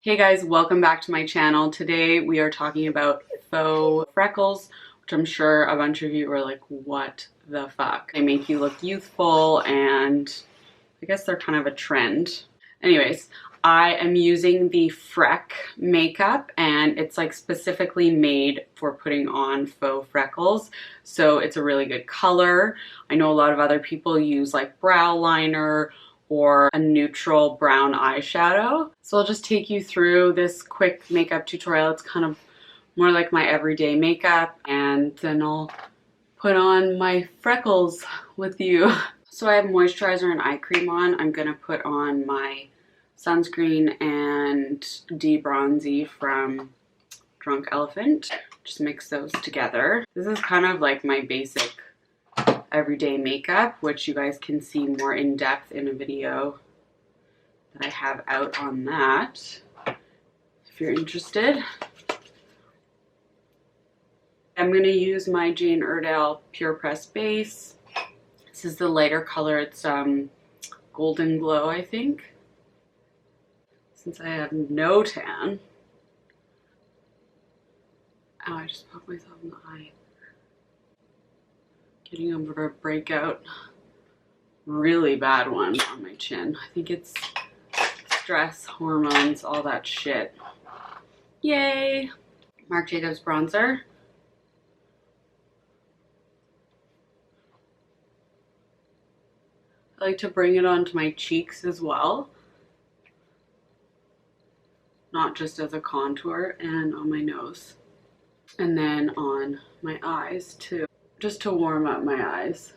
Hey guys, welcome back to my channel. Today we are talking about faux freckles, which I'm sure a bunch of you are like, what the fuck? They make you look youthful and I guess they're kind of a trend. Anyways, I am using the Freck makeup and it's like specifically made for putting on faux freckles. So it's a really good color. I know a lot of other people use like brow liner or a neutral brown eyeshadow. So I'll just take you through this quick makeup tutorial. It's kind of more like my everyday makeup, and then I'll put on my freckles with you. So I have moisturizer and eye cream on. I'm gonna put on my sunscreen and de-bronzy from Drunk Elephant. Just mix those together. This is kind of like my basic everyday makeup, which you guys can see more in depth in a video that I have out on that if you're interested. I'm going to use my Jane Iredale Pure Press base. This is the lighter color. It's Golden Glow, I think. Since I have no tan. Oh, I just poked myself in the eye. Getting over a breakout. Really bad one on my chin. I think it's stress, hormones, all that shit. Yay! Marc Jacobs bronzer. I like to bring it onto my cheeks as well. Not just as a contour, and on my nose. And then on my eyes too. Just to warm up my eyes.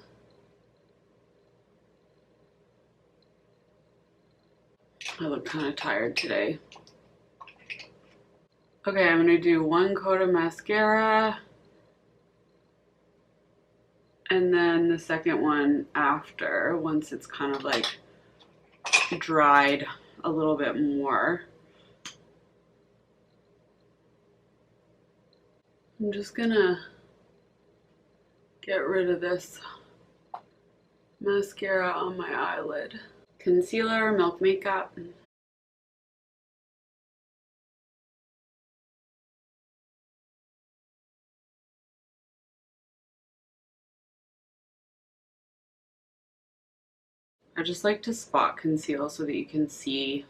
I look kind of tired today. Okay, I'm gonna do one coat of mascara. And then the second one after, once it's kind of like dried a little bit more. I'm just gonna get rid of this mascara on my eyelid. Concealer, Milk Makeup. I just like to spot conceal so that you can see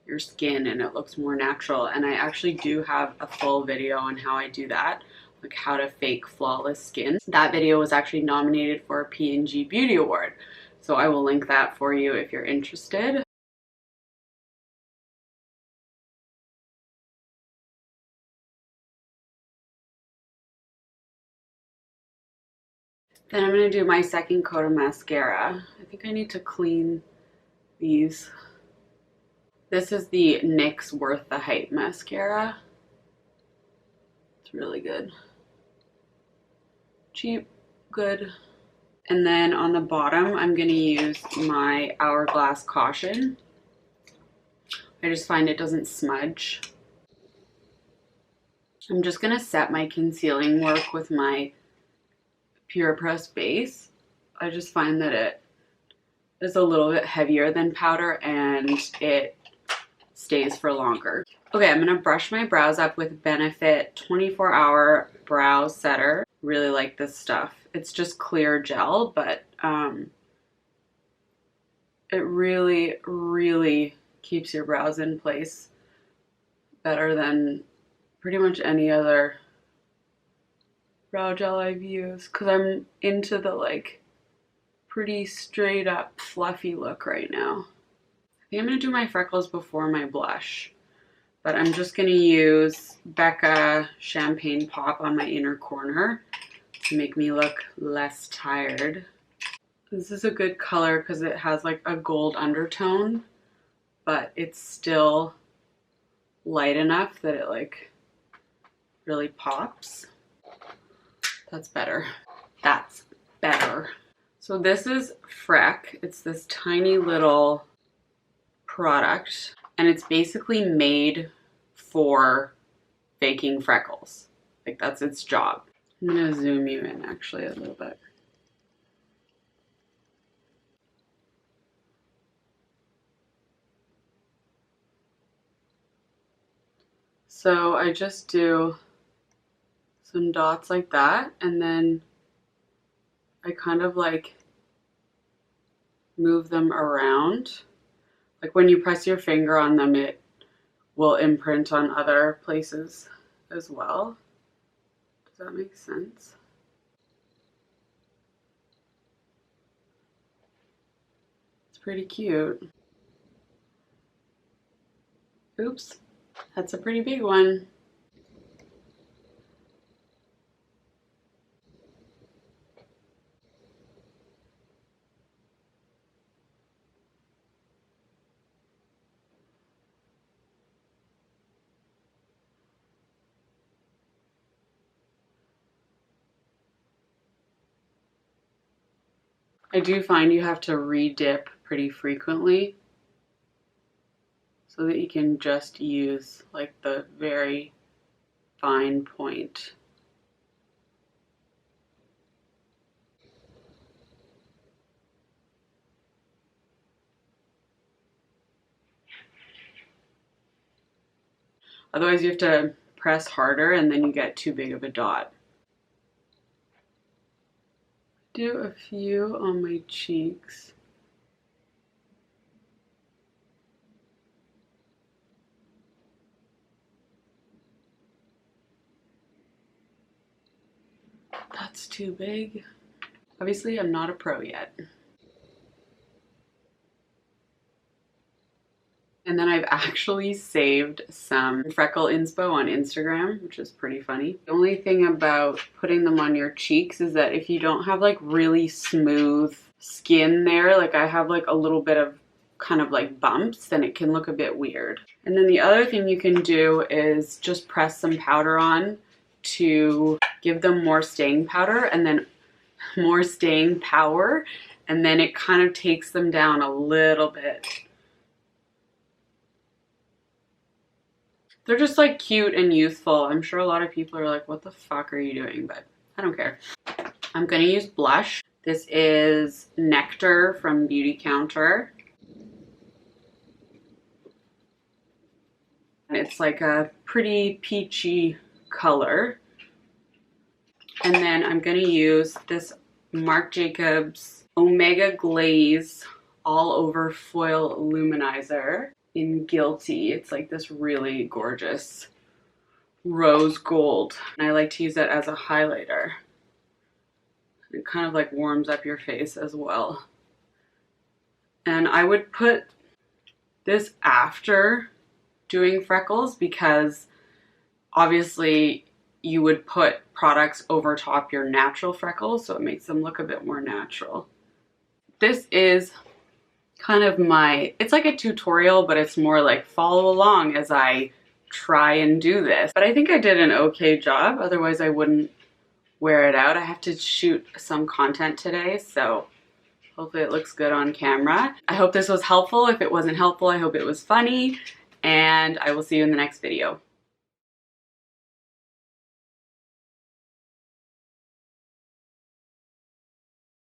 your skin and it looks more natural. And I actually do have a full video on how I do that, like how to fake flawless skin. That video was actually nominated for a P&G Beauty Award. So I will link that for you if you're interested. Then I'm going to do my second coat of mascara. I think I need to clean these. This is the NYX Worth the Hype mascara. It's really good. Cheap, good. And then on the bottom, I'm going to use my Hourglass Caution. I just find it doesn't smudge. I'm just going to set my concealing work with my Pure Press base. I just find that it is a little bit heavier than powder and it stays for longer. Okay, I'm going to brush my brows up with Benefit 24-Hour Brow Setter. Really like this stuff. It's just clear gel, but it really, really keeps your brows in place better than pretty much any other brow gel I've used, because I'm into the like pretty straight up fluffy look right now. I think I'm going to do my freckles before my blush, but I'm just going to use Becca Champagne Pop on my inner corner to make me look less tired. This is a good color because it has like a gold undertone, but it's still light enough that it like really pops. That's better. That's better. So this is Freck. It's this tiny little product and it's basically made for faking freckles. Like that's its job. I'm gonna zoom you in actually a little bit. So I just do some dots like that, and then I kind of like move them around. Like when you press your finger on them, it will imprint on other places as well. Does that make sense? It's pretty cute. Oops, that's a pretty big one. I do find you have to re-dip pretty frequently so that you can just use like the very fine point. Otherwise you have to press harder and then you get too big of a dot. Do a few on my cheeks. That's too big. Obviously, I'm not a pro yet. And then I've actually saved some Freckle Info on Instagram, which is pretty funny. The only thing about putting them on your cheeks is that if you don't have like really smooth skin there, like I have like a little bit of kind of like bumps, then it can look a bit weird. And then the other thing you can do is just press some powder on to give them more staying powder and then more staying power, and then it kind of takes them down a little bit. They're just like cute and youthful. I'm sure a lot of people are like, what the fuck are you doing? But I don't care. I'm gonna use blush. This is Nectar from Beauty Counter. And it's like a pretty peachy color. And then I'm gonna use this Marc Jacobs Omega Glaze All Over Foil Luminizer in Guilty. It's like this really gorgeous rose gold. And I like to use it as a highlighter. It kind of like warms up your face as well. And I would put this after doing freckles because obviously you would put products over top your natural freckles, so it makes them look a bit more natural. This is kind of it's like a tutorial, but it's more like follow along as I try and do this. But I think I did an okay job, otherwise I wouldn't wear it out. I have to shoot some content today, so hopefully it looks good on camera. I hope this was helpful. If it wasn't helpful, I hope it was funny, and I will see you in the next video.